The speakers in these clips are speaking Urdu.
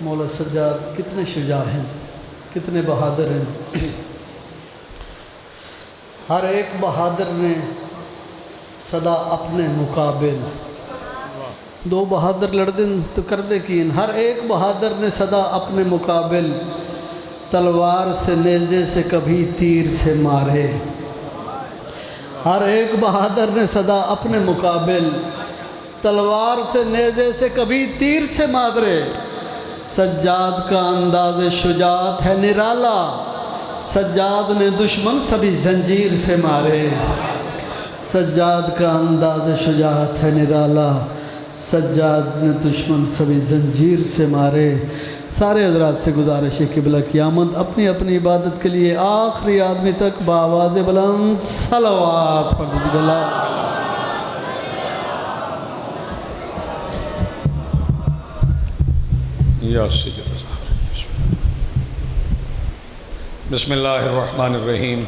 مولا سجاد کتنے شجاع ہیں، کتنے بہادر ہیں۔ ہر ایک بہادر نے صدا اپنے مقابل، دو بہادر لڑدن تو کردے کین، ہر ایک بہادر نے صدا اپنے مقابل، تلوار سے نیزے سے کبھی تیر سے مارے۔ ہر ایک بہادر نے صدا اپنے مقابل، تلوار سے نیزے سے کبھی تیر سے مارے۔ سجاد کا انداز شجاعت ہے نرالا، سجاد نے دشمن سبھی زنجیر سے مارے۔ سجاد کا انداز شجاعت ہے نرالا، سجاد نے دشمن سبھی زنجیر سے مارے۔ سارے حضرات سے گزارش ہے قبلہ کی آمد اپنی اپنی عبادت کے لیے آخری آدمی تک بآواز بلند صلوات پڑھ دیجیے اللہ۔ بسم اللہ الرحمن الرحیم۔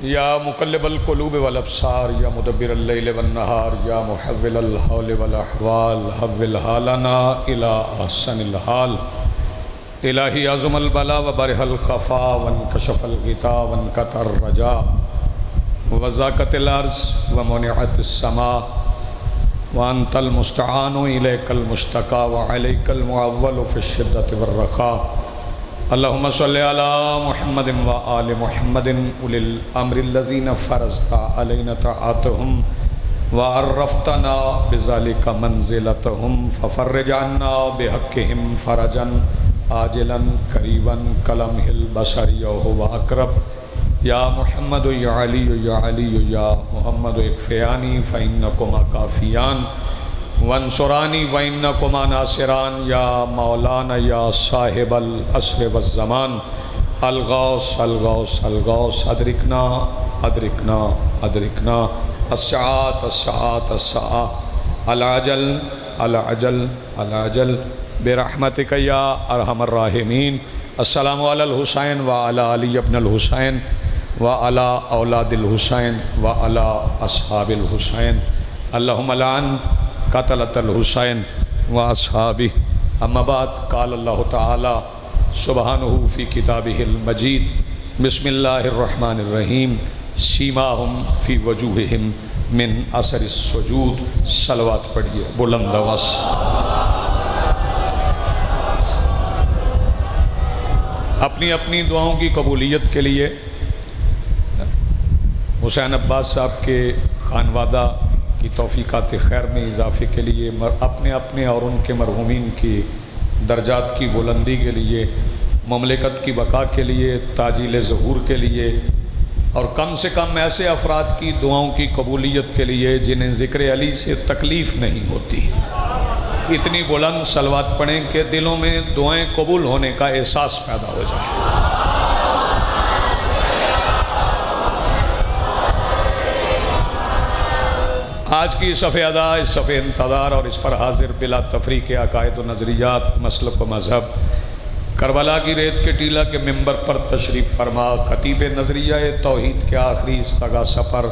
یا مقلب القلوب والابصار، یا مدبر اللیل والنہار، یا محول الحول والاحوال، حول حالنا الى احسن الحال۔ الہی عظم البلا وبرح الخفا، وانکشف الغطا وانقطع الرجا، وضاقت الارض ومنعت السماء، وانت المستعان الیک المشتقى وعلیک المعول فی الشدۃ والرخاء۔ اللہم صلی علی محمد و آل محمد اولی الامر الذین فرضت علینا طاعتہم وعرفتنا بذلک منزلتہم ففرج عنا بحقہم فرجا عاجلا قریبا کلمح البصر وهو اقرب۔ یا محمد یا علی یا علی یا محمد اکفیانی فإنکما کافیان، وانصرانی وإنکما ناصران، یا مولانا یا صاحب العصر والزمان۔ الغوث الغوث الغوث، ادرکنا ادرکنا ادرکنا، الساعات الساعات الساعات، العجل العجل العجل، برحمتک یا ارحم الراحمین۔ السلام علی الحسین وعلی علی ابن الحسین وعلی اولاد الحسین وعلی اصحاب الحسین۔ اللہم لعن قتلۃ الحسین واصحابہ۔ اما بعد، قال اللہ تعالی سبحانہ فی کتابہ المجید، بسم اللہ الرحمن الرحیم، سیماہم فی وجوہہم من اثر السجود۔ صلوات پڑھیے بلند آواز۔ اپنی اپنی دعاؤں کی قبولیت کے لیے حسین عباس صاحب کے خانوادہ کی توفیقات خیر میں اضافے کے لیے، اپنے اپنے اور ان کے مرحومین کی درجات کی بلندی کے لیے، مملکت کی بقا کے لیے، تاجیل ظہور کے لیے، اور کم سے کم ایسے افراد کی دعاؤں کی قبولیت کے لیے جنہیں ذکر علی سے تکلیف نہیں ہوتی، اتنی بلند صلوات پڑھیں کہ دلوں میں دعائیں قبول ہونے کا احساس پیدا ہو جائے۔ آج کی صفحہ ادا، اس صفحہ انتظار اور اس پر حاضر بلا تفریق عقائد و نظریات، مسلک و مذہب، کربلا کی ریت کے ٹیلہ کے ممبر پر تشریف فرما خطیب نظریہ توحید کے آخری استغاثہ پر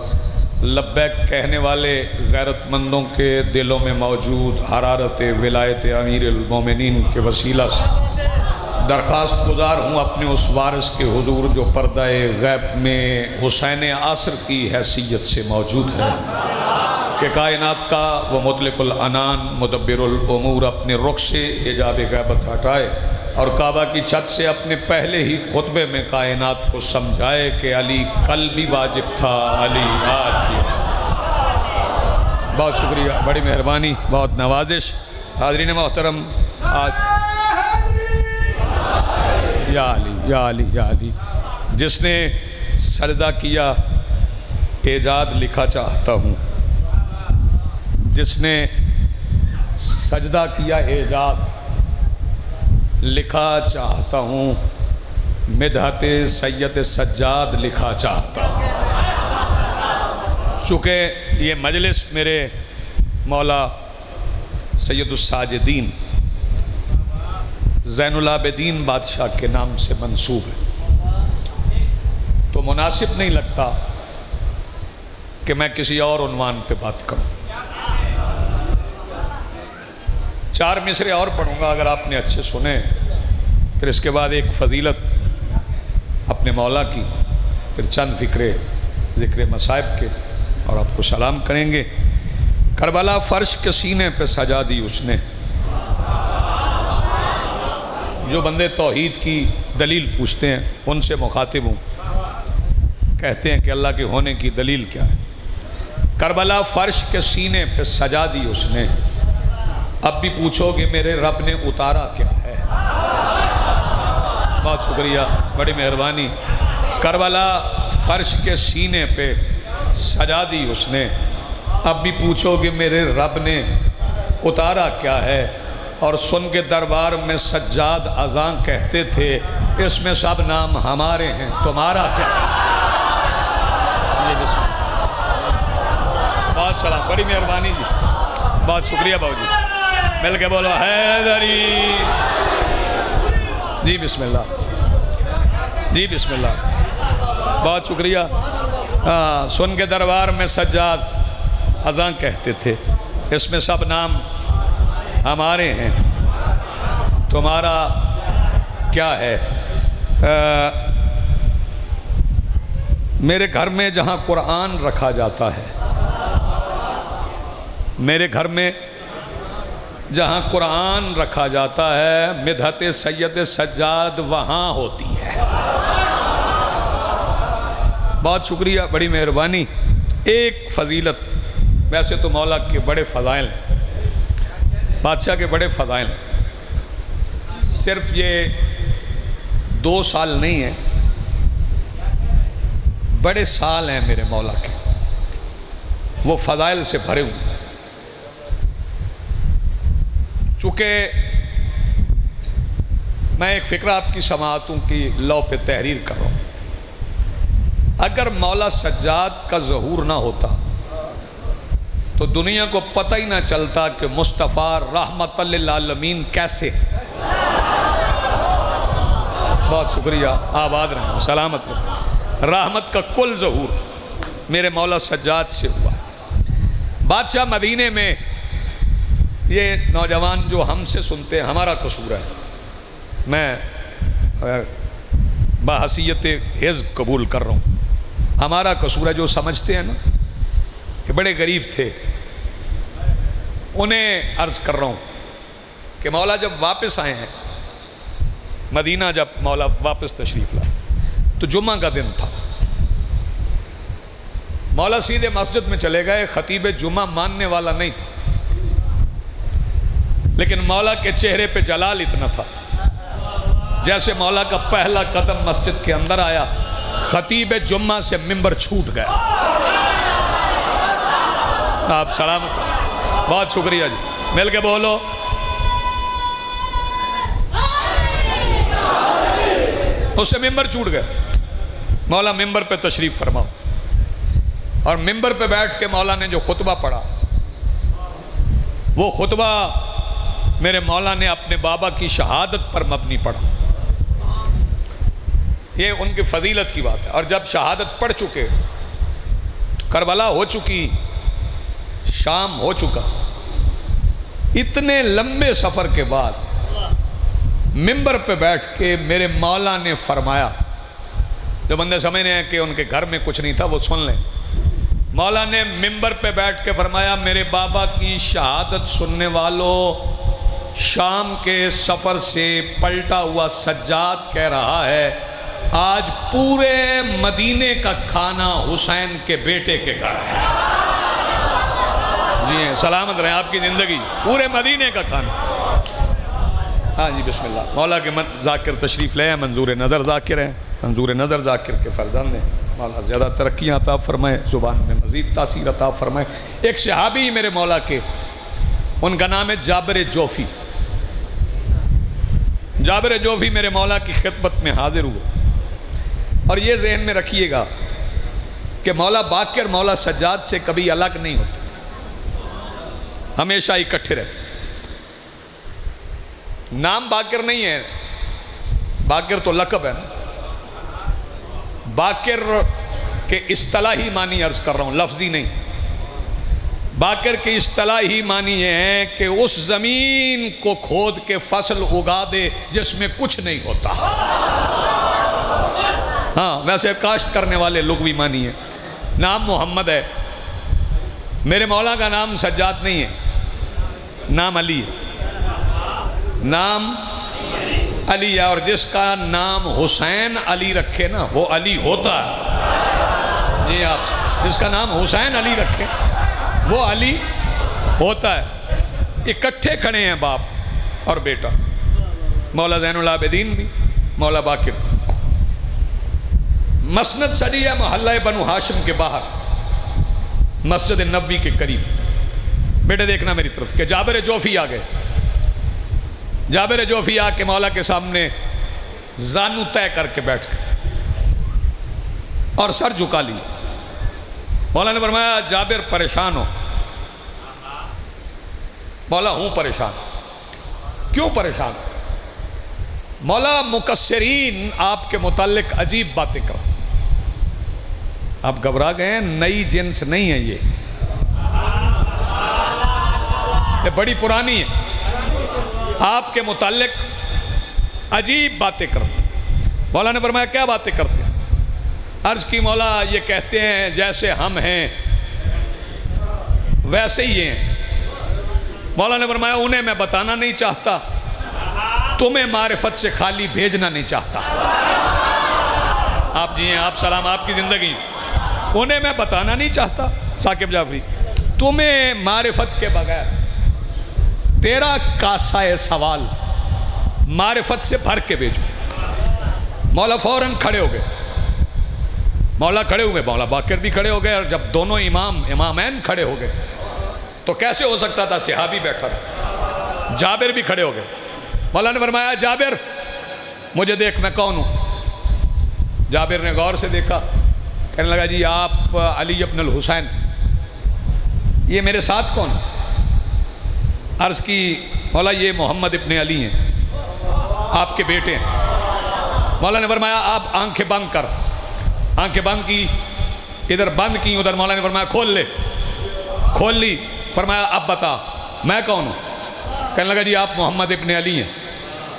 لبیک کہنے والے غیرت مندوں کے دلوں میں موجود حرارت ولایت امیر المومنین کے وسیلہ سے درخواست گزار ہوں اپنے اس وارث کے حضور جو پردہ غیب میں حسین عصر کی حیثیت سے موجود ہے، کہ کائنات کا وہ مطلق العنان مدبر الامور اپنے رخ سے حجاب غیبت ہٹائے اور کعبہ کی چھت سے اپنے پہلے ہی خطبے میں کائنات کو سمجھائے کہ علی کل بھی واجب تھا، علی آج بھی۔ بہت شکریہ، بڑی مہربانی، بہت نوازش۔ حاضرین محترم، آج یا علی یا علی یا علی، جس نے سجدہ کیا ایجاد لکھا چاہتا ہوں، جس نے سجدہ کیا ایجاد لکھا چاہتا ہوں، مدحت سید سجاد لکھا چاہتا ہوں۔ چونکہ یہ مجلس میرے مولا سید الساجدین زین العابدین بادشاہ کے نام سے منسوب ہے، تو مناسب نہیں لگتا کہ میں کسی اور عنوان پہ بات کروں۔ 4 مصرے اور پڑھوں گا اگر آپ نے اچھے سنے، پھر اس کے بعد ایک فضیلت اپنے مولا کی، پھر چند فکرے ذکر مصائب کے، اور آپ کو سلام کریں گے۔ کربلا فرش کے سینے پہ سجا دی اس نے۔ جو بندے توحید کی دلیل پوچھتے ہیں ان سے مخاطب ہوں، کہتے ہیں کہ اللہ کے ہونے کی دلیل کیا ہے؟ کربلا فرش کے سینے پہ سجا دی اس نے، اب بھی پوچھو گے میرے رب نے اتارا کیا ہے؟ بہت شکریہ، بڑی مہربانی۔ کربلا فرش کے سینے پہ سجا دی اس نے، اب بھی پوچھو گے میرے رب نے اتارا کیا ہے؟ اور سن کے دربار میں سجاد اذاں کہتے تھے، اس میں سب نام ہمارے ہیں، تمہارا کیا ہے؟ بہت سلام، بڑی مہربانی جی، بہت شکریہ باؤ جی، مل کے بولو حیدری جی، بسم اللہ جی، بسم اللہ، بہت شکریہ۔ سن کے دربار میں سجاد اذاں کہتے تھے، اس میں سب نام ہمارے ہیں، تمہارا کیا ہے؟ میرے گھر میں جہاں قرآن رکھا جاتا ہے، میرے گھر میں جہاں قرآن رکھا جاتا ہے، مدحت سید سجاد وہاں ہوتی ہے۔ بہت شکریہ، بڑی مہربانی۔ ایک فضیلت، ویسے تو مولا کے بڑے فضائل ہیں، بادشاہ کے بڑے فضائل ہیں، صرف یہ 2 سال نہیں ہیں، بڑے سال ہیں میرے مولا کے، وہ فضائل سے بھرے ہوئے۔ چونکہ میں ایک فکرہ آپ کی سماعتوں کی لو پہ تحریر کر رہا ہوں، اگر مولا سجاد کا ظہور نہ ہوتا تو دنیا کو پتہ ہی نہ چلتا کہ مصطفیٰ رحمت للعالمین کیسے۔ بہت شکریہ، آباد رہیں، سلامت رہیں۔ رحمت کا کل ظہور میرے مولا سجاد سے ہوا۔ بادشاہ مدینے میں، یہ نوجوان جو ہم سے سنتے ہیں، ہمارا قصور ہے، میں بحیثیت حزب قبول کر رہا ہوں، ہمارا قصور ہے، جو سمجھتے ہیں نا کہ بڑے غریب تھے، انہیں عرض کر رہا ہوں کہ مولا جب واپس آئے ہیں مدینہ، جب مولا واپس تشریف لائے تو جمعہ کا دن تھا، مولا سیدھے مسجد میں چلے گئے، خطیب جمعہ ماننے والا نہیں تھا، لیکن مولا کے چہرے پہ جلال اتنا تھا، جیسے مولا کا پہلا قدم مسجد کے اندر آیا، خطیب جمعہ سے منبر چھوٹ گیا۔ آپ سلامت، بہت شکریہ جی، مل کے بولو اس سے منبر چھوٹ گیا۔ مولا منبر پہ تشریف فرماؤ، اور منبر پہ بیٹھ کے مولا نے جو خطبہ پڑھا، وہ خطبہ میرے مولا نے اپنے بابا کی شہادت پر مبنی پڑھا۔ یہ ان کی فضیلت کی بات ہے، اور جب شہادت پڑھ چکے، کربلا ہو چکی، شام ہو چکا، اتنے لمبے سفر کے بعد منبر پہ بیٹھ کے میرے مولا نے فرمایا، جو بندے سمجھ رہے ہیں کہ ان کے گھر میں کچھ نہیں تھا وہ سن لیں، مولا نے منبر پہ بیٹھ کے فرمایا، میرے بابا کی شہادت سننے والوں، شام کے سفر سے پلٹا ہوا سجاد کہہ رہا ہے، آج پورے مدینے کا کھانا حسین کے بیٹے کے گھر ہے۔ جی ہیں، سلامت رہیں، آپ کی زندگی پورے مدینے کا کھانا۔ ہاں جی، بسم اللہ۔ مولا کے ذاکر تشریف لے ہیں، منظور نظر ذاکر ہیں، منظور نظر ذاکر کے فرزند ہیں، مولا زیادہ ترقیاں عطا فرمائے، زبان میں مزید تاثیر عطا فرمائے۔ ایک صحابی میرے مولا کے، ان کا نام ہے جابر جوفی۔ جابر جوفی میرے مولا کی خدمت میں حاضر ہوئے، اور یہ ذہن میں رکھیے گا کہ مولا باقر مولا سجاد سے کبھی الگ نہیں ہوتے، ہمیشہ اکٹھے رہتے۔ نام باقر نہیں ہے، باقر تو لقب ہے نا، باقر کے اصطلاحی معنی عرض کر رہا ہوں، لفظی نہیں۔ باقر کی اصطلاحی معنی یہ ہے کہ اس زمین کو کھود کے فصل اگا دے جس میں کچھ نہیں ہوتا. ہاں ویسے کاشت کرنے والے لغوی معنی ہے. نام محمد ہے، میرے مولا کا نام سجاد نہیں ہے، نام علی ہے. نام علی ہے، اور جس کا نام حسین علی رکھے نا وہ علی ہوتا ہے. جی آپ جس کا نام حسین علی رکھے وہ علی ہوتا ہے. اکٹھے کھڑے ہیں باپ اور بیٹا، مولا زین العابدین بھی، مولا باقر. مسند سجی ہے محلہ بنو ہاشم کے باہر، مسجد نبوی کے قریب. بیٹے دیکھنا میری طرف کہ جابر جوفی آ گئے. جابر جوفی آ کے مولا کے سامنے زانو طے کر کے بیٹھ گئے اور سر جھکا لی. مولا نے فرمایا جابر پریشان ہو؟ مولا ہوں پریشان. کیوں پریشان؟ مولا مقصرین آپ کے متعلق عجیب باتیں کرتے. آپ گھبرا گئے ہیں، نئی جنس نہیں ہے یہ بڑی پرانی ہے. آپ کے متعلق عجیب باتیں کرتے. مولا نے فرمایا کیا باتیں کرتے ہیں؟ عرض کی مولا یہ کہتے ہیں جیسے ہم ہیں ویسے ہی ہیں. مولا نے فرمایا انہیں میں بتانا نہیں چاہتا، تمہیں معرفت سے خالی بھیجنا نہیں چاہتا. آپ جی ہیں، آپ سلام، آپ کی زندگی. انہیں میں بتانا نہیں چاہتا ثاقب جعفری، تمہیں معرفت کے بغیر تیرا کاسہ سوال معرفت سے بھر کے بھیجو. مولا فوراً کھڑے ہو گئے. مولا کھڑے ہوئے، مولا باقر بھی کھڑے ہو گئے. اور جب دونوں امامین کھڑے ہو گئے تو کیسے ہو سکتا تھا؟ صحابی بیٹھا تھا. جابر بھی کھڑے ہو گئے. مولا نے فرمایا جابر مجھے دیکھ، میں کون ہوں؟ جابر نے غور سے دیکھا، کہنے لگا جی آپ علی ابن الحسین. یہ میرے ساتھ کون؟ عرض کی مولا یہ محمد ابن علی ہیں، آپ کے بیٹے ہیں. مولا نے فرمایا آپ آنکھیں بند کر. آنکھیں بند کی، ادھر بند کی ادھر. مولا نے فرمایا کھول لے. کھول لی. فرمایا اب بتا میں کون ہوں؟ کہنے لگا جی آپ محمد ابن علی ہیں.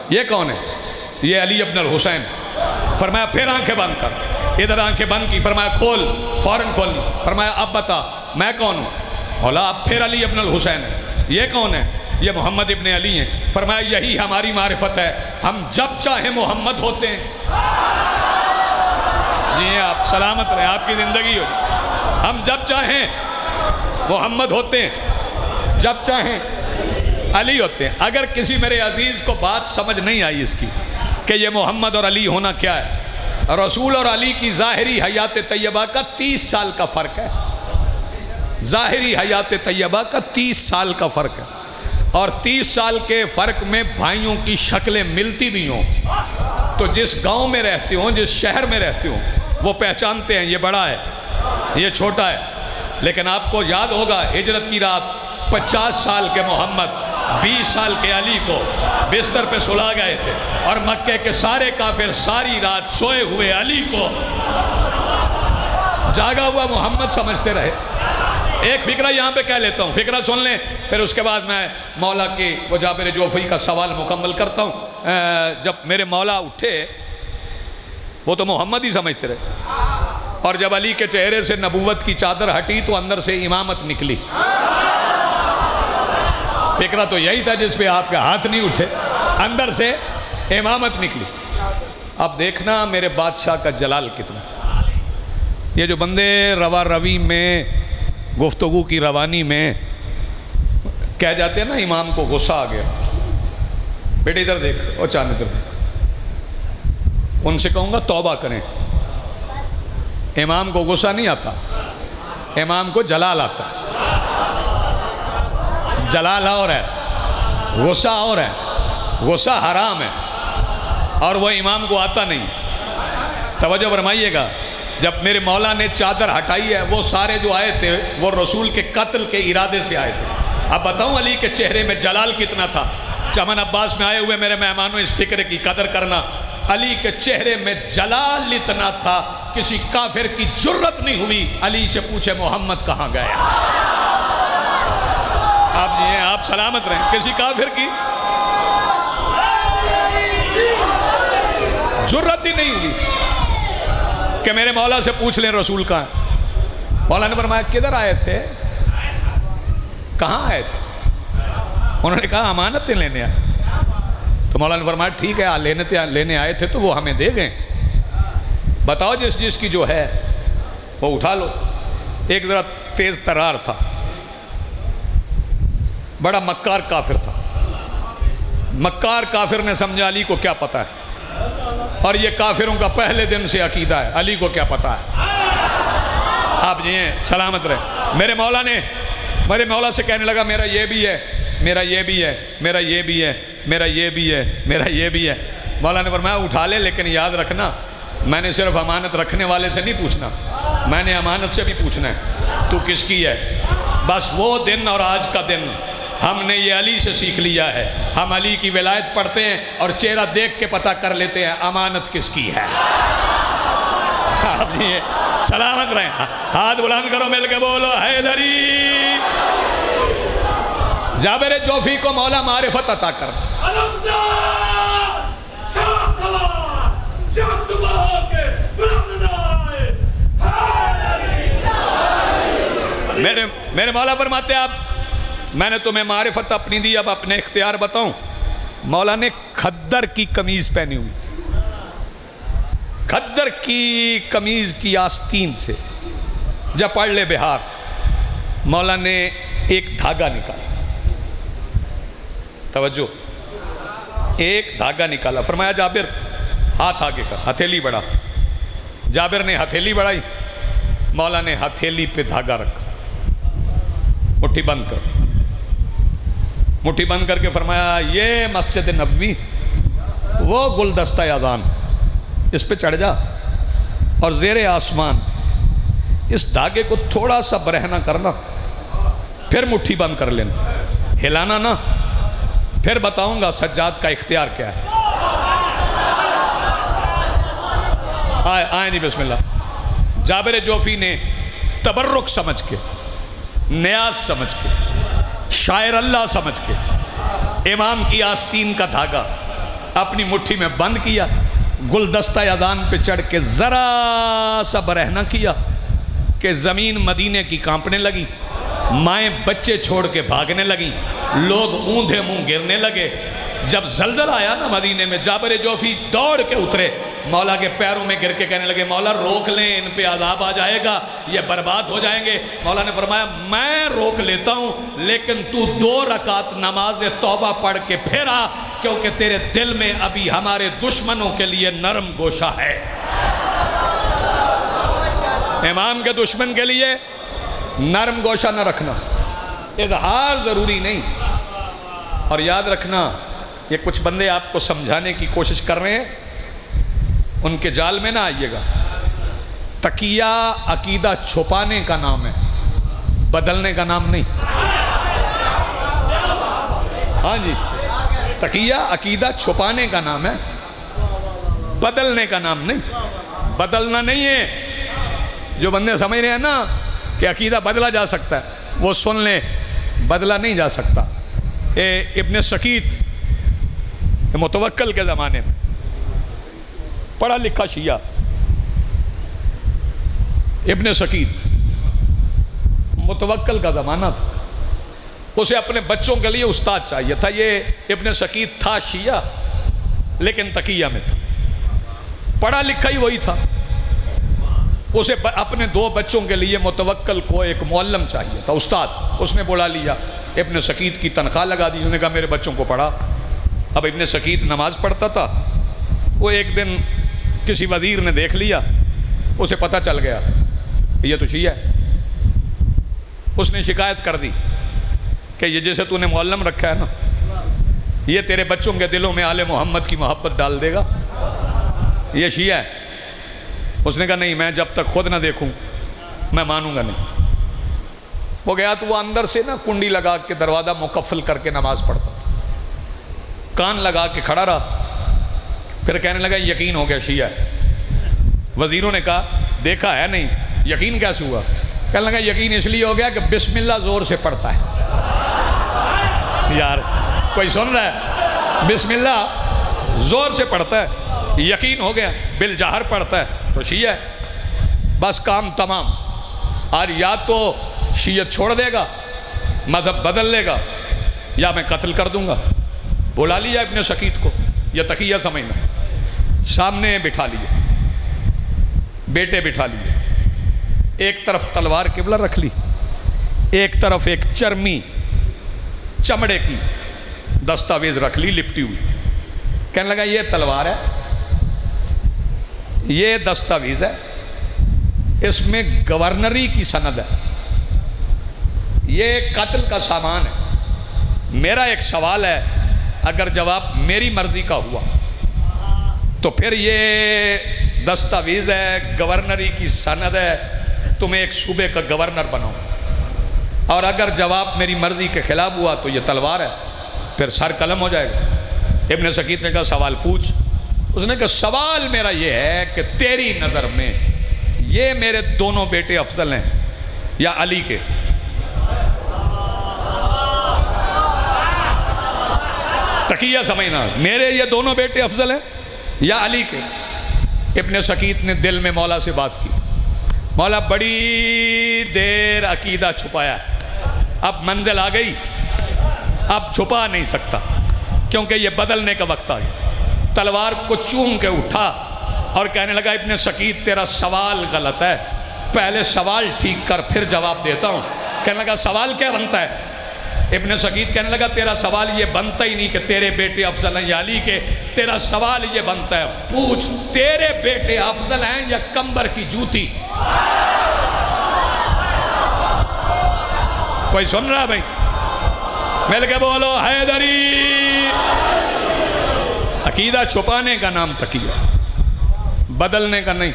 یہ کون ہے؟ یہ علی ابن الحسین. فرمایا پھر آنکھیں بند کر. ادھر آنکھیں بند کی. فرمایا کھول. فوراً کھول. فرمایا اب بتا میں کون ہوں؟ مولا اب پھر علی ابن الحسین ہے. یہ کون ہے؟ یہ محمد ابن علی ہیں. فرمایا یہی ہماری معرفت ہے، ہم جب چاہیں محمد ہوتے ہیں. جی آپ سلامت رہیں، آپ کی زندگی ہو. ہم جب چاہیں محمد ہوتے ہیں، جب چاہیں علی ہوتے ہیں. اگر کسی میرے عزیز کو بات سمجھ نہیں آئی اس کی کہ یہ محمد اور علی ہونا کیا ہے، رسول اور علی کی ظاہری حیات طیبہ کا 30 سال کا فرق ہے. ظاہری حیات طیبہ کا 30 سال کا فرق ہے. اور 30 سال کے فرق میں بھائیوں کی شکلیں ملتی بھی ہوں تو جس گاؤں میں رہتے ہوں، جس شہر میں رہتے ہوں، وہ پہچانتے ہیں یہ بڑا ہے یہ چھوٹا ہے. لیکن آپ کو یاد ہوگا ہجرت کی رات 50 سال کے محمد 20 سال کے علی کو بستر پہ سلا گئے تھے، اور مکے کے سارے کافر ساری رات سوئے ہوئے علی کو جاگا ہوا محمد سمجھتے رہے. ایک فکرہ یہاں پہ کہہ لیتا ہوں، فکرہ سن لیں، پھر اس کے بعد میں مولا کی وہ جابر جوفی کا سوال مکمل کرتا ہوں. جب میرے مولا اٹھے وہ تو محمد ہی سمجھتے رہے، اور جب علی کے چہرے سے نبوت کی چادر ہٹی تو اندر سے امامت نکلی. فکرہ تو یہی تھا جس پہ آپ کے ہاتھ نہیں اٹھے، اندر سے امامت نکلی. اب دیکھنا میرے بادشاہ کا جلال کتنا. یہ جو بندے روا روی میں، گفتگو کی روانی میں کہہ جاتے ہیں نا امام کو غصہ آ گیا، بیٹے ادھر دیکھ اور چاند ادھر دیکھ، ان سے کہوں گا توبہ کریں. امام کو غصہ نہیں آتا، امام کو جلال آتا. جلال اور ہے، غصہ اور ہے. غصہ حرام ہے اور وہ امام کو آتا نہیں. توجہ فرمائیے گا، جب میرے مولا نے چادر ہٹائی ہے، وہ سارے جو آئے تھے وہ رسول کے قتل کے ارادے سے آئے تھے. اب بتاؤں علی کے چہرے میں جلال کتنا تھا. چمن عباس میں آئے ہوئے میرے مہمانوں اس فکر کی قدر کرنا، علی کے چہرے میں جلال اتنا تھا کسی کافر کی جرت نہیں ہوئی علی سے پوچھے محمد کہاں گیا. آپ جی ہیں، آپ سلامت رہیں. کسی کافر کی جرت ہی نہیں ہوئی کہ میرے مولا سے پوچھ لیں رسول کہاں ہے. مولا نے فرمایا کدھر آئے تھے؟ کہاں آئے تھے؟ انہوں نے کہا امانتیں لینے آئے. تو مولا نے فرمایا ٹھیک ہے لینے آئے تھے تو وہ ہمیں دے گئے، بتاؤ جس کی جو ہے وہ اٹھا لو. ایک ذرا تیز ترار تھا، بڑا مکار کافر تھا. مکار کافر نے سمجھا علی کو کیا پتا ہے، اور یہ کافروں کا پہلے دن سے عقیدہ ہے علی کو کیا پتا ہے. آپ جی ہیں، سلامت رہے. میرے مولا سے کہنے لگا میرا یہ بھی ہے، میرا یہ بھی ہے، میرا یہ بھی ہے، میرا یہ بھی ہے، میرا یہ بھی ہے. مولا نے فرمایا اٹھا لے، لیکن یاد رکھنا میں نے صرف امانت رکھنے والے سے نہیں پوچھنا، میں نے امانت سے بھی پوچھنا ہے تو کس کی ہے. بس وہ دن اور آج کا دن ہم نے یہ علی سے سیکھ لیا ہے. ہم علی کی ولایت پڑھتے ہیں اور چہرہ دیکھ کے پتہ کر لیتے ہیں امانت کس کی ہے. آپ یہ سلامت رہیں. ہاتھ بلند کرو، مل کے بولو حیدری. جابر جوفی کو مولا معرفت عطا کر. میرے مولا فرماتے آپ میں نے تمہیں معرفت اپنی دی، اب اپنے اختیار بتاؤں. مولا نے کھدر کی قمیض پہنی ہوئی، کھدر کی قمیض کی آستین سے جب پڑھ لے بہار، مولا نے ایک دھاگا نکالا. توجہ، ایک دھاگا نکالا. فرمایا جابر ہاتھ آگے کر، ہتھیلی بڑھا. جابر نے ہتھیلی بڑھائی، مولا نے ہتھیلی پہ دھاگا رکھا. مٹھی بند کر، مٹھی بند کر کے فرمایا یہ مسجد نبوی وہ گلدستہ اذان، اس پہ چڑھ جا اور زیر آسمان اس دھاگے کو تھوڑا سا برہنہ کرنا، پھر مٹھی بند کر لینا، ہلانا نہ. پھر بتاؤں گا سجاد کا اختیار کیا ہے. آئیں جی بسم اللہ. جابر جوفی نے تبرک سمجھ کے، نیاز سمجھ کے، شاعر اللہ سمجھ کے امام کی آستین کا دھاگا اپنی مٹھی میں بند کیا، گلدستہ اذان پہ چڑھ کے ذرا سا برہنہ کیا کہ زمین مدینے کی کانپنے لگی، مائیں بچے چھوڑ کے بھاگنے لگیں، لوگ اوندھے منہ گرنے لگے. جب زلزل آیا نا مدینے میں، جابر جوفی دوڑ کے اترے، مولا کے پیروں میں گر کے کہنے لگے مولا روک لیں، ان پہ عذاب آ جائے گا، یہ برباد ہو جائیں گے. مولا نے فرمایا میں روک لیتا ہوں، لیکن تو 2 رکعت نماز توبہ پڑھ کے پھر آ، کیونکہ تیرے دل میں ابھی ہمارے دشمنوں کے لیے نرم گوشہ ہے. امام کے دشمن کے لیے نرم گوشہ نہ رکھنا، اظہار ضروری نہیں. اور یاد رکھنا یہ کچھ بندے آپ کو سمجھانے کی کوشش کر رہے ہیں، ان کے جال میں نہ آئیے گا. تقیہ عقیدہ چھپانے کا نام ہے، بدلنے کا نام نہیں. ہاں جی، تقیہ عقیدہ چھپانے کا نام ہے، بدلنے کا نام نہیں. بدلنا نہیں ہے. جو بندے سمجھ رہے ہیں نا کہ عقیدہ بدلا جا سکتا ہے، وہ سن لیں بدلا نہیں جا سکتا. ابن سکیت متوکل کے زمانے میں پڑھا لکھا شیعہ، ابن سکیت متوکل کا زمانہ تھا، اسے اپنے بچوں کے لیے استاد چاہیے تھا. یہ ابن سکیت تھا شیعہ لیکن تقیہ میں تھا، پڑھا لکھا ہی وہی تھا. اسے اپنے 2 بچوں کے لیے متوکل کو ایک معلم چاہیے تھا، استاد. اس نے بلا لیا، ابن سکیت کی تنخواہ لگا دی. انہوں نے کہا میرے بچوں کو پڑھا. اب ابن سکیت نماز پڑھتا تھا. وہ ایک دن کسی وزیر نے دیکھ لیا، اسے پتہ چل گیا یہ تو شیعہ ہے. اس نے شکایت کر دی کہ یہ جیسے تو نے معلم رکھا ہے نا، یہ تیرے بچوں کے دلوں میں آل محمد کی محبت ڈال دے گا، یہ شیعہ ہے. اس نے کہا نہیں، میں جب تک خود نہ دیکھوں میں مانوں گا نہیں. وہ گیا تو وہ اندر سے نا کنڈی لگا کے دروازہ مقفل کر کے نماز پڑھتا تھا، کان لگا کے کھڑا رہا. پھر کہنے لگا یقین ہو گیا شیعہ ہے. وزیروں نے کہا دیکھا ہے نہیں، یقین کیسے ہوا؟ کہنے لگا یقین اس لیے ہو گیا کہ بسم اللہ زور سے پڑھتا ہے. یار کوئی سن رہا ہے؟ بسم اللہ زور سے پڑھتا ہے، یقین ہو گیا، بالجہر پڑھتا ہے تو شیعہ ہے، بس کام تمام۔ اور یا تو شیعت چھوڑ دے گا، مذہب بدل لے گا، یا میں قتل کر دوں گا۔ بلا لیا ابن سقیط کو، یہ تقیہ سمجھنا، سامنے بٹھا لیے، بیٹے بٹھا لیے، ایک طرف تلوار قبلہ رکھ لی، ایک طرف ایک چرمی چمڑے کی دستاویز رکھ لی لپٹی ہوئی۔ کہنے لگا یہ تلوار ہے، یہ دستاویز ہے، اس میں گورنری کی سند ہے، یہ قتل کا سامان ہے۔ میرا ایک سوال ہے، اگر جواب میری مرضی کا ہوا تو پھر یہ دستاویز ہے، گورنری کی سند ہے، تمہیں ایک صوبے کا گورنر بناؤ، اور اگر جواب میری مرضی کے خلاف ہوا تو یہ تلوار ہے، پھر سر قلم ہو جائے گا۔ ابن سقیط نے کہا سوال پوچھ۔ اس نے کہا سوال میرا یہ ہے کہ تیری نظر میں یہ میرے دونوں بیٹے افضل ہیں یا علی کے؟ تقیہ سمجھنا، میرے یہ دونوں بیٹے افضل ہیں یا علی کے؟ ابن سقیط نے دل میں مولا سے بات کی، مولا بڑی دیر عقیدہ چھپایا، اب منزل آ گئی، اب چھپا نہیں سکتا کیونکہ یہ بدلنے کا وقت آ گیا۔ تلوار کو چوم کے اٹھا اور کہنے لگا ابن سقیط تیرا سوال غلط ہے، پہلے سوال ٹھیک کر پھر جواب دیتا ہوں۔ کہنے لگا سوال کیا بنتا ہے؟ ابن سقیط کہنے لگا تیرا سوال یہ بنتا ہی نہیں کہ تیرے بیٹے افضل ہیں یا علی کے، تیرا سوال یہ بنتا ہے پوچھ تیرے بیٹے افضل ہیں یا کمبر کی جوتی؟ کوئی سن رہا بھائی؟ مل کے بولو حیدری۔ عقیدہ چھپانے کا نام تقیہ، بدلنے کا نہیں۔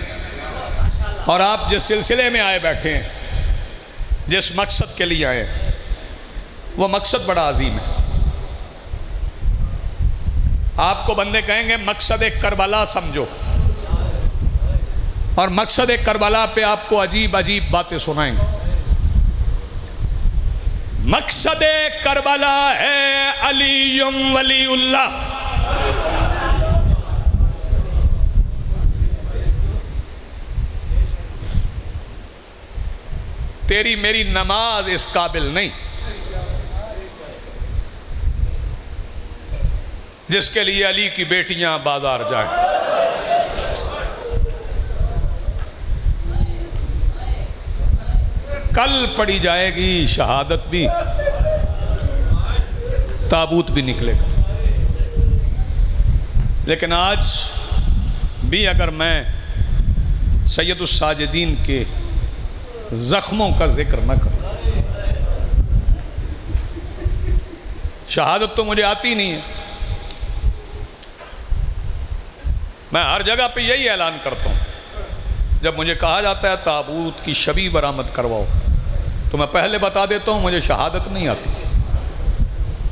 اور آپ جس سلسلے میں آئے بیٹھے ہیں، جس مقصد کے لیے آئے، وہ مقصد بڑا عظیم ہے۔ آپ کو بندے کہیں گے مقصد کربلا سمجھو، اور مقصد کربلا پہ آپ کو عجیب عجیب باتیں سنائیں گے۔ مقصد کربلا ہے علی ولی اللہ۔ تیری میری نماز اس قابل نہیں جس کے لیے علی کی بیٹیاں بازار جائیں۔ کل پڑھی جائے گی شہادت بھی، تابوت بھی نکلے گا، لیکن آج بھی اگر میں سید الساجدین کے زخموں کا ذکر نہ کروں، شہادت تو مجھے آتی نہیں ہے، میں ہر جگہ پہ یہی اعلان کرتا ہوں، جب مجھے کہا جاتا ہے تابوت کی شبیہ برآمد کرواؤ تو میں پہلے بتا دیتا ہوں مجھے شہادت نہیں آتی،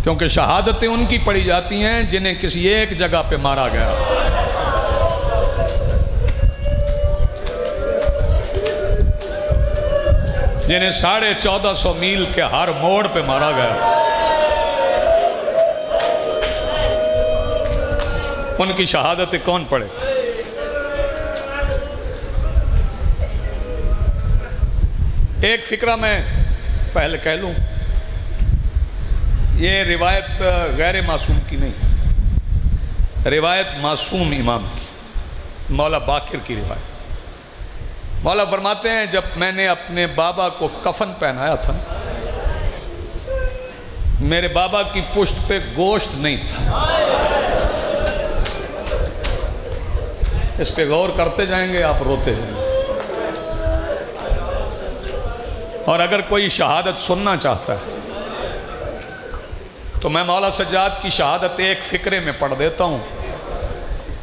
کیونکہ شہادتیں ان کی پڑھی جاتی ہیں جنہیں کسی ایک جگہ پہ مارا گیا، جنہیں 1450 میل کے ہر موڑ پہ مارا گیا، ان کی شہادتیں کون پڑھے؟ ایک فکرہ میں پہلے کہہ لوں، یہ روایت غیر معصوم کی نہیں، روایت معصوم امام کی، مولا باقر کی روایت۔ مولا فرماتے ہیں جب میں نے اپنے بابا کو کفن پہنایا تھا، میرے بابا کی پشت پہ گوشت نہیں تھا۔ اس پہ غور کرتے جائیں گے، آپ روتے جائیں گے۔ اور اگر کوئی شہادت سننا چاہتا ہے تو میں مولا سجاد کی شہادت ایک فقرے میں پڑھ دیتا ہوں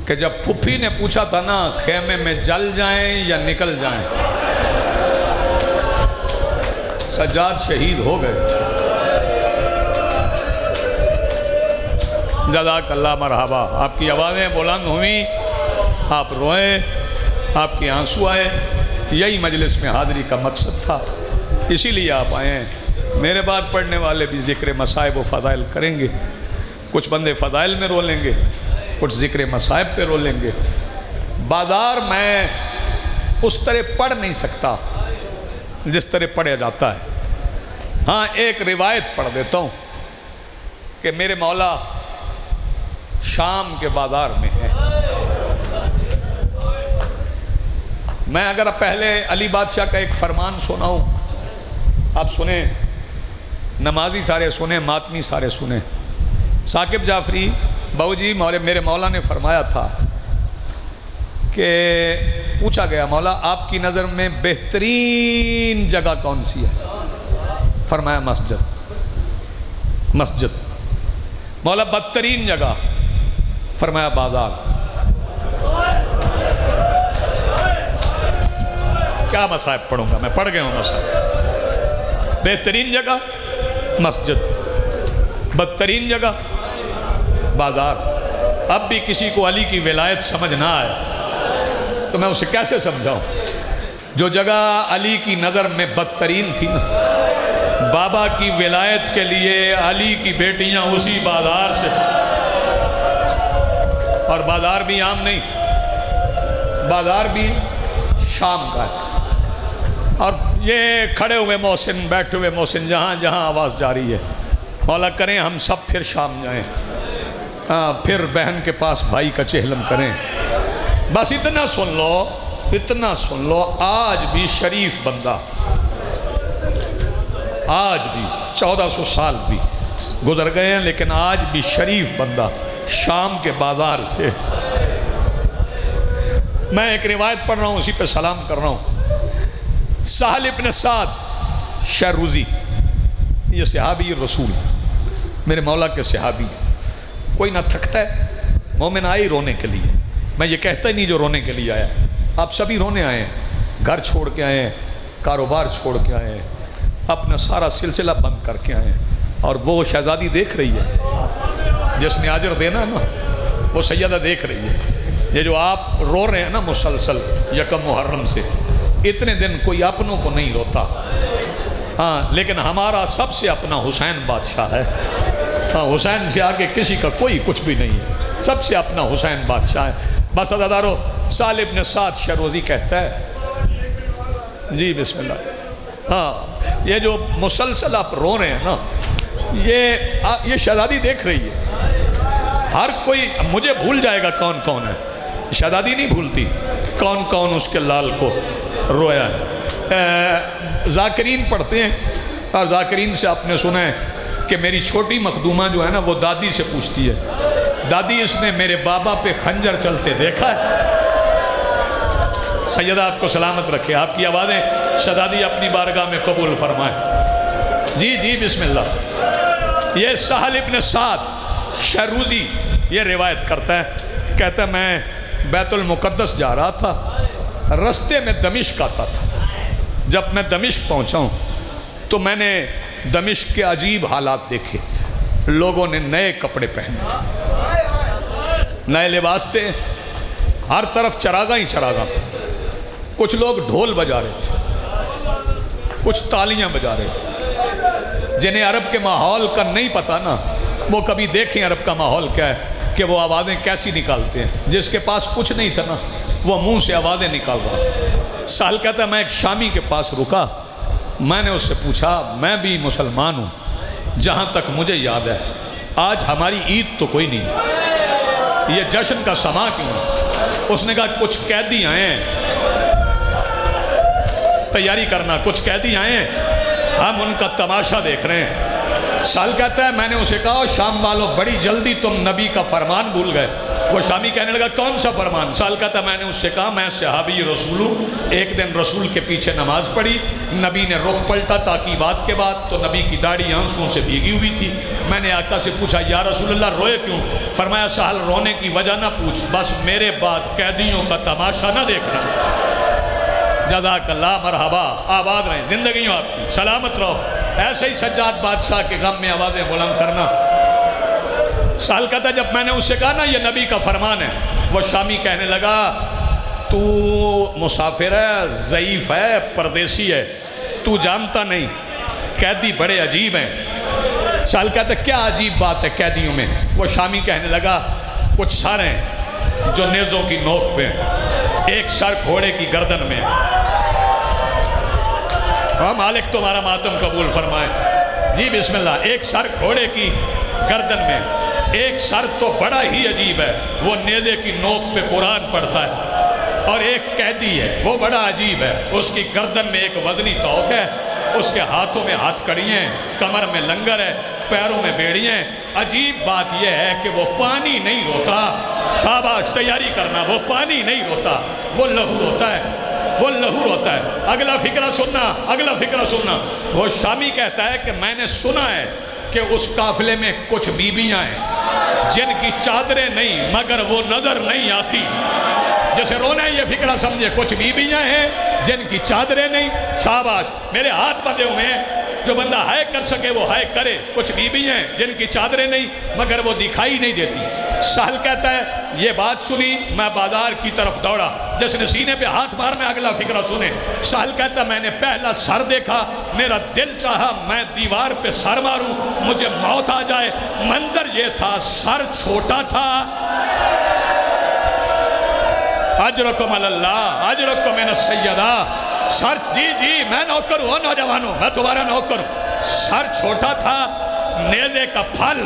کہ جب پھپھی نے پوچھا تھا نا خیمے میں جل جائیں یا نکل جائیں، سجاد شہید ہو گئے تھے۔ جزاک اللہ مرحبا، آپ کی آوازیں بلند ہوئیں، آپ روئے، آپ کے آنسو آئے، یہی مجلس میں حاضری کا مقصد تھا، اسی لیے آپ آئے ہیں۔ میرے بعد پڑھنے والے بھی ذکر مصائب و فضائل کریں گے. کچھ بندے فضائل میں رو لیں گے, کچھ ذکر مصائب پہ رو لیں گے. بازار میں اس طرح پڑھ نہیں سکتا جس طرح پڑھا جاتا ہے. ہاں ایک روایت پڑھ دیتا ہوں کہ میرے مولا شام کے بازار میں ہے. میں اگر پہلے علی بادشاہ کا ایک فرمان سناؤں, آپ سنیں, نمازی سارے سنیں, ماتمی سارے سنیں. ثاقب جعفری بہو جی میرے مولا نے فرمایا تھا کہ پوچھا گیا مولا آپ کی نظر میں بہترین جگہ کون سی ہے؟ فرمایا مسجد. مسجد. مولا بدترین جگہ؟ فرمایا بازار. کیا مصائب پڑھوں گا میں, پڑھ گیا ہوں مصائب. بہترین جگہ مسجد, بدترین جگہ بازار. اب بھی کسی کو علی کی ولایت سمجھ نہ آئے تو میں اسے کیسے سمجھاؤں؟ جو جگہ علی کی نظر میں بدترین تھی نا, بابا کی ولایت کے لیے علی کی بیٹیاں اسی بازار سے, اور بازار بھی عام نہیں, بازار بھی شام کا ہے. اور یہ کھڑے ہوئے محسن, بیٹھے ہوئے محسن, جہاں جہاں آواز جاری ہے, مولا کریں ہم سب پھر شام جائیں, پھر بہن کے پاس بھائی کا چہلم کریں. بس اتنا سن لو, اتنا سن لو, آج بھی شریف بندہ, آج بھی 1400 سال بھی گزر گئے ہیں, لیکن آج بھی شریف بندہ شام کے بازار سے. میں ایک روایت پڑھ رہا ہوں, اسی پہ سلام کر رہا ہوں. سہل ابن سعد شیروزی, یہ صحابی رسول, میرے مولا کے صحابی. کوئی نہ تھکتا ہے, مومن آئی رونے کے لیے. میں یہ کہتا ہی نہیں جو رونے کے لیے آیا, آپ سبھی رونے آئے ہیں, گھر چھوڑ کے آئے ہیں, کاروبار چھوڑ کے آئے ہیں, اپنا سارا سلسلہ بند کر کے آئے ہیں. اور وہ شہزادی دیکھ رہی ہے جس نے اجر دینا نا, وہ سیدہ دیکھ رہی ہے. یہ جو آپ رو رہے ہیں نا مسلسل یکم محرم سے, اتنے دن کوئی اپنوں کو نہیں روتا. ہاں لیکن ہمارا سب سے اپنا حسین بادشاہ ہے. ہاں حسین سے آگے کسی کا کوئی کچھ بھی نہیں ہے, سب سے اپنا حسین بادشاہ ہے. بس عزادارو, سہل ابن سعد شیروزی کہتا ہے, جی بسم اللہ, ہاں یہ جو مسلسل آپ رو رہے ہیں نا, یہ شہزادی دیکھ رہی ہے. ہر کوئی مجھے بھول جائے گا کون کون ہے, شہزادی نہیں بھولتی کون کون اس کے لال کو رویا ہے. ذاکرین پڑھتے ہیں, اور ذاکرین سے آپ نے سنا ہے کہ میری چھوٹی مخدومہ جو ہے نا, وہ دادی سے پوچھتی ہے, دادی اس نے میرے بابا پہ خنجر چلتے دیکھا ہے؟ سیدہ آپ کو سلامت رکھے, آپ کی آوازیں شہزادی اپنی بارگاہ میں قبول فرمائیں. جی جی بسم اللہ. یہ سہل ابن سعد شیروزی یہ روایت کرتا ہے, کہتا ہے میں بیت المقدس جا رہا تھا, رستے میں دمشق آتا تھا. جب میں دمشق پہنچا ہوں تو میں نے دمشق کے عجیب حالات دیکھے. لوگوں نے نئے کپڑے پہنے تھے, نئے لباس تھے, ہر طرف چراغاں ہی چراغاں تھے. کچھ لوگ ڈھول بجا رہے تھے, کچھ تالیاں بجا رہے تھے. جنہیں عرب کے ماحول کا نہیں پتا نا, وہ کبھی دیکھیں عرب کا ماحول کیا ہے, کہ وہ آوازیں کیسی نکالتے ہیں. جس کے پاس کچھ نہیں تھا نا, وہ منہ سے آوازیں نکال رہا تھا. سہل کہتا ہے میں ایک شامی کے پاس رکا, میں نے اس سے پوچھا, میں بھی مسلمان ہوں, جہاں تک مجھے یاد ہے آج ہماری عید تو کوئی نہیں ہے, یہ جشن کا سما کیوں؟ اس نے کہا کچھ قیدی آئے ہیں, تیاری کرنا, کچھ قیدی آئے ہیں, ہم ان کا تماشا دیکھ رہے ہیں. سہل کہتا ہے میں نے اسے کہا شام والوں بڑی جلدی تم نبی کا فرمان بھول گئے. وہ شامی کہنے لگا کون سا فرمان؟ سہل کہتا ہے میں نے اس سے کہا میں صحابی رسول ہوں, ایک دن رسول کے پیچھے نماز پڑھی, نبی نے رخ پلٹا تاکیبات کے بعد, تو نبی کی داڑھی آنسوں سے بھیگی ہوئی تھی. میں نے آقا سے پوچھا یا رسول اللہ روئے کیوں؟ فرمایا سہل رونے کی وجہ نہ پوچھ, بس میرے بعد قیدیوں کا تماشا نہ دیکھنا. جزاک اللہ, مرحبا, آباد رہیں, زندگی ہو آپ کی, سلامت رہو. ایسے ہی سجاد بادشاہ کے غم میں آوازیں بلند کرنا. سہل کہتا ہے جب میں نے اس سے کہا نا یہ نبی کا فرمان ہے, وہ شامی کہنے لگا تو مسافر ہے, ضعیف ہے, پردیسی ہے, تو جانتا نہیں قیدی بڑے عجیب ہیں۔ سال کہتا ہے کیا عجیب بات ہے قیدیوں میں؟ وہ شامی کہنے لگا کچھ سر ہیں جو نیزوں کی نوک پہ ہیں، ایک سر گھوڑے کی گردن میں ہے۔ مالک تمہارا ماتم قبول فرمائے۔ جی بسم اللہ۔ ایک سر گھوڑے کی گردن میں، ایک سر تو بڑا ہی عجیب ہے، وہ نیزے کی نوک پہ قرآن پڑھتا ہے، اور ایک قیدی ہے وہ بڑا عجیب ہے، اس کی گردن میں ایک وزنی توق ہے، اس کے ہاتھوں میں ہاتھ کڑی ہیں، کمر میں لنگر ہے، پیروں میں بیڑی ہیں۔ عجیب بات یہ ہے کہ وہ پانی نہیں روتا۔ شاباش، تیاری کرنا۔ وہ پانی نہیں روتا، وہ لہو روتا ہے، وہ لہو روتا ہے۔ اگلا فقرہ سننا، اگلا فقرہ سننا۔ وہ شامی کہتا ہے کہ میں نے سنا ہے کہ اس قافلے میں کچھ بیویاں ہیں جن کی چادریں نہیں مگر وہ نظر نہیں آتی۔ جیسے رونا ہے یہ فقرہ سمجھے، کچھ بیویاں ہیں جن کی چادریں نہیں۔ شاباش، میرے ہاتھ بندھے ہوئے ہیں، جو بندہ ہائے کر سکے وہ ہائے کرے۔ کچھ بیویاں ہیں جن کی چادریں نہیں مگر وہ دکھائی نہیں دیتی۔ سہل کہتا ہے یہ بات سنی، میں بازار کی طرف دوڑا، جس نے سینے پہ ہاتھ مارنا۔ اگلا فقرہ سنے۔ سہل کہتا ہے میں نے پہلا سر دیکھا، میرا دل چاہا میں دیوار پہ سر ماروں، مجھے موت آ جائے۔ منظر یہ تھا، سر چھوٹا تھا۔ اجرکم اللہ، اجرکم من السیدہ۔ سر، جی میں نوکر ہوں نوجوانوں، میں تمہارا نوکر ہوں۔ سر چھوٹا تھا، نیزے کا پھل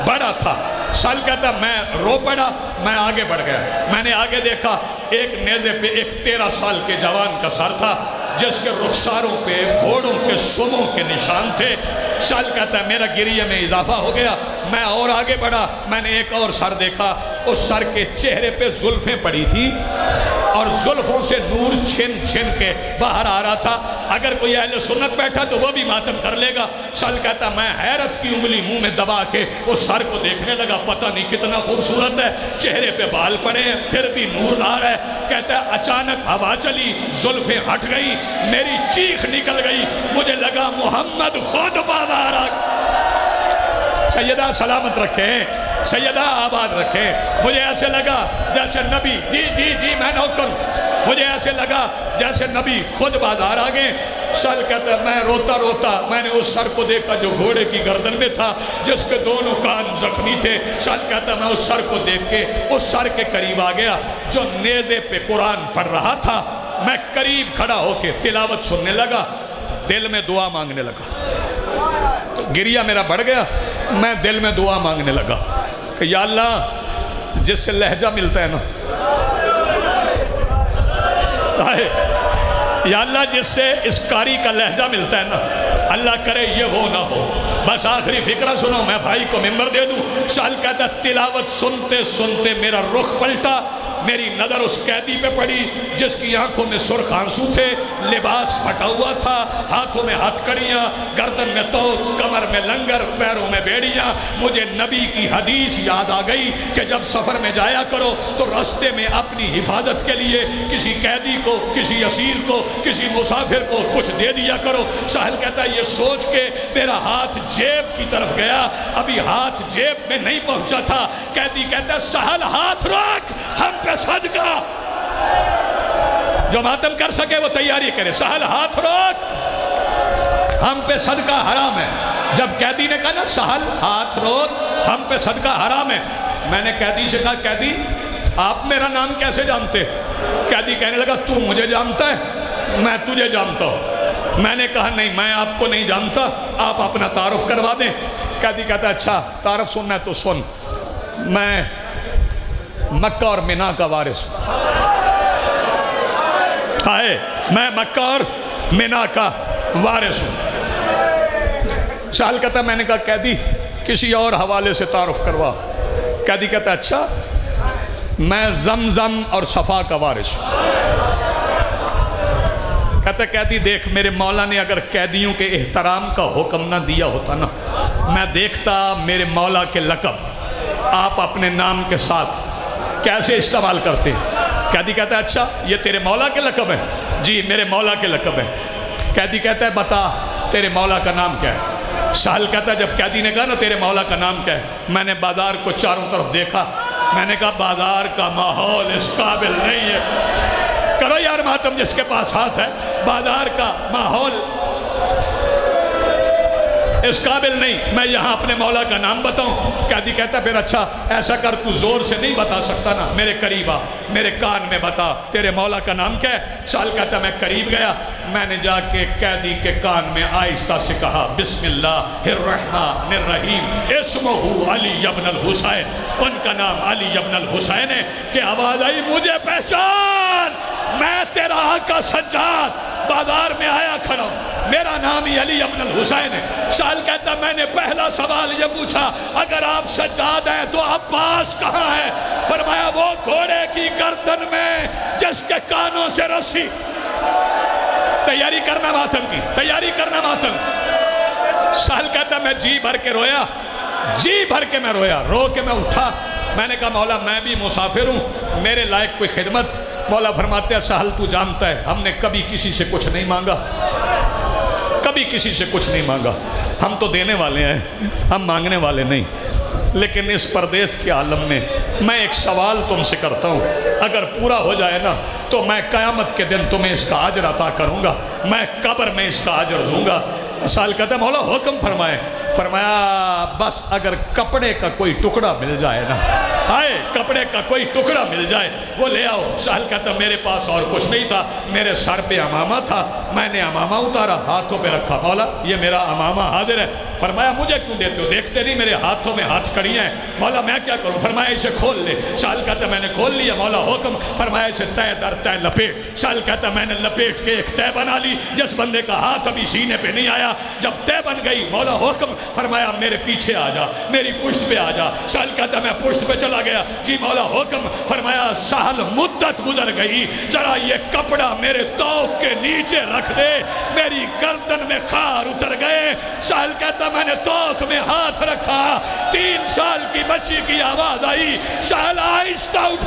بڑا تھا۔ سال کہتا میں رو پڑا، میں آگے بڑھ گیا۔ میں نے آگے دیکھا، ایک نیزے پہ ایک 13 سال کے جوان کا سر تھا، جس کے رخساروں پہ گھوڑوں کے سموں کے نشان تھے۔ سال کہتا ہے میرا گریہ میں اضافہ ہو گیا، میں اور آگے بڑھا، میں نے ایک اور سر دیکھا، اس سر کے چہرے پہ زلفیں پڑی تھی اور زلفوں سے نور چھن چھن کے باہر آ رہا تھا۔ اگر کوئی اہل سنت بیٹھا تو وہ بھی ماتم کر لے گا۔ سال کہتا میں حیرت کی انگلی منہ میں دبا کے اس سر کو دیکھنے لگا، پتہ نہیں کتنا خوبصورت ہے، چہرے پہ بال پڑے ہیں، پھر بھی نور آ رہا ہے۔ کہتا ہے اچانک ہوا چلی، زلفیں ہٹ گئی، میری چیخ نکل گئی، مجھے لگا محمد خود بازار آ گیا۔ سیدہ سلامت رکھیں، سیدہ آباد رکھیں۔ مجھے ایسے لگا جیسے نبی، جی میں نوکر ہوں، مجھے ایسے لگا جیسے نبی خود بازار آ گئے۔ سال کہتا ہے میں روتا روتا میں نے اس سر کو دیکھا جو گھوڑے کی گردن میں تھا، جس کے دونوں کان زخمی تھے۔ سال کہتا ہے میں اس سر کو دیکھ کے اس سر کے قریب آ گیا جو نیزے پہ قرآن پڑھ رہا تھا۔ میں قریب کھڑا ہو کے تلاوت سننے لگا، دل میں دعا مانگنے لگا۔ گریہ میرا بڑھ گیا، میں دل میں دعا مانگنے لگا کہ یا اللہ جس سے لہجہ ملتا ہے نا، یا اللہ جس سے اس قاری کا لہجہ ملتا ہے نا، اللہ کرے یہ ہو نہ ہو۔ بس آخری فقرہ سنو، میں بھائی کو ممبر دے دوں۔ سال کہتا تلاوت سنتے سنتے میرا رخ پلٹا، میری نظر اس قیدی پہ پڑی جس کی آنکھوں میں سرخ آنسو تھے، لباس پھٹا ہوا تھا، ہاتھوں میں ہاتھ کڑیاں، گردن میں توق، کمر میں لنگر، پیروں میں بیڑیاں۔ مجھے نبی کی حدیث یاد آ گئی کہ جب سفر میں جایا کرو تو راستے میں اپنی حفاظت کے لیے کسی قیدی کو، کسی اسیر کو، کسی مسافر کو کچھ دے دیا کرو۔ سہل کہتا ہے یہ سوچ کے میرا ہاتھ جیب کی طرف گیا، ابھی ہاتھ جیب میں نہیں پہنچا تھا، قیدی کہتا ہے سہل ہاتھ روک، ہم پہ صدقہ۔ جو ماتم کر سکے وہ تیاری کرے۔ سہل ہاتھ روک، ہم پہ صدقہ حرام ہے۔ جب قیدی نے کہا نا سہل ہاتھ روک، ہم پہ صدقہ حرام ہے، میں نے قیدی سے کہا قیدی آپ میرا نام کیسے جانتے؟ قیدی کہنے لگا تو مجھے جانتا ہے، میں تجھے جانتا ہوں۔ میں نے کہا نہیں میں آپ کو نہیں جانتا، آپ اپنا تعارف کروا دیں۔ قیدی کہتا اچھا تعارف سننا ہے تو سن، میں مکہ اور مینا کا وارث ہوں۔ میں مکہ اور مینا کا وارث ہوں۔ سہل کہتا میں نے کہا قیدی کسی اور حوالے سے تعارف کروا۔ قیدی کہتا اچھا میں زمزم اور صفا کا وارث ہوں۔ کہتا قیدی دیکھ میرے مولا نے اگر قیدیوں کے احترام کا حکم نہ دیا ہوتا نا، میں دیکھتا میرے مولا کے لقب آپ اپنے نام کے ساتھ کیسے استعمال کرتے ہیں۔ قیدی کہتا ہے اچھا یہ تیرے مولا کے لقب ہے؟ جی میرے مولا کے لقب ہے۔ قیدی کہتا ہے بتا تیرے مولا کا نام کیا ہے؟ سہل کہتا ہے جب قیدی نے کہا نا تیرے مولا کا نام کیا ہے، میں نے بازار کو چاروں طرف دیکھا، میں نے کہا بازار کا ماحول اس قابل نہیں ہے۔ کرو یار ماتم جس کے پاس ہاتھ ہے، بازار کا ماحول اس قابل نہیں میں یہاں اپنے مولا کا نام بتاؤں؟ قیدی کہتا پھر اچھا ایسا کر، تو زور سے نہیں بتا سکتا نا، میرے قریب آ، میرے کان میں بتا تیرے مولا کا نام کیا ہے؟ سال کہتا میں قریب گیا، میں نے جا کے قیدی کے کان میں آہستہ سے کہا بسم اللہ الرحمن الرحیم اسمہ علی ابن الحسین، ان کا نام علی ابن الحسین ہے کہ آواز آئی مجھے پہچان، میں تیرا آقا سجاد بازار میں آیا کھڑا ہوں، میرا نام ہی علی ابن الحسین ہے۔ سال کہتا میں نے پہلا سوال یہ پوچھا اگر آپ سجاد ہیں تو عباس کہاں ہے؟ فرمایا وہ گھوڑے کی گردن میں جس کے کانوں سے رسی۔ تیاری کرنا ماتم کی، تیاری کرنا ماتم۔ سال کہتا میں جی بھر کے رویا، جی بھر کے میں رویا، رو کے میں اٹھا، میں نے کہا مولا میں بھی مسافر ہوں، میرے لائق کوئی خدمت؟ مولا فرماتے ہیں سہل تو جانتا ہے ہم نے کبھی کسی سے کچھ نہیں مانگا، کبھی کسی سے کچھ نہیں مانگا، ہم تو دینے والے ہیں، ہم مانگنے والے نہیں۔ لیکن اس پردیس کے عالم میں میں ایک سوال تم سے کرتا ہوں، اگر پورا ہو جائے نا تو میں قیامت کے دن تمہیں اس کا اجر عطا کروں گا، میں قبر میں اس کا اجر دوں گا۔ سال کہتا ہے مولا حکم فرمائے۔ فرمایا بس اگر کپڑے کا کوئی ٹکڑا مل جائے نا، آئے کپڑے کا کوئی ٹکڑا مل جائے وہ لے آؤ۔ سال کہتا میرے پاس اور کچھ نہیں تھا، میرے سر پہ امامہ تھا، میں نے امامہ اتارا ہاتھوں پہ رکھا، مولا یہ میرا امامہ حاضر ہے۔ فرمایا مجھے کیوں دیتے ہو؟ دیکھتے نہیں میرے ہاتھوں میں ہاتھ کڑی ہیں، مولا میں کیا کروں؟ فرمایا اسے کھول لے۔ سال کہتا میں نے کھول لیا، مولا حکم فرمایا اسے تہ در تہ لپیٹ۔ سال کہتا میں نے لپیٹ کے ایک تہ بنا لی، جس بندے کا ہاتھ ابھی سینے پہ نہیں آیا، جب تہ بن گئی مولا حکم فرمایا میرے پیچھے آ جا، میری پشت پہ آ جا۔ سال کہتا میں پشت پہ چلا گیا، جی مولا حکم فرمایا سہل مدت گزر گئی، ذرا یہ کپڑا میرے توق کے نیچے رکھ دے، میری گردن میں خار اتر گئے۔ سال کہتا میں نے توق میں ہاتھ رکھا، 3 سال کی بچی کی آواز آئی، سہل آہستہ اٹھا